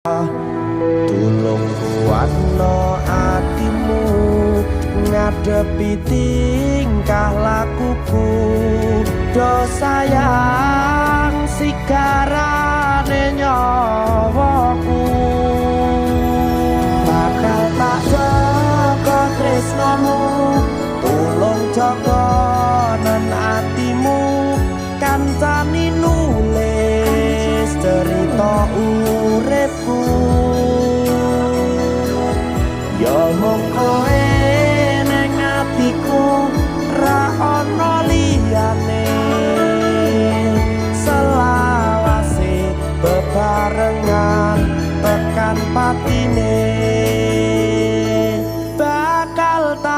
Tulung kuatno atimu ngadepi tingkah lakuku do sayang sigarane nyawaku bakal tak jaga tresnamu tulung jaga nan atimu kancani nulis cerita uripku ya mung kowe nang atiku ra ono liyane selawase bebar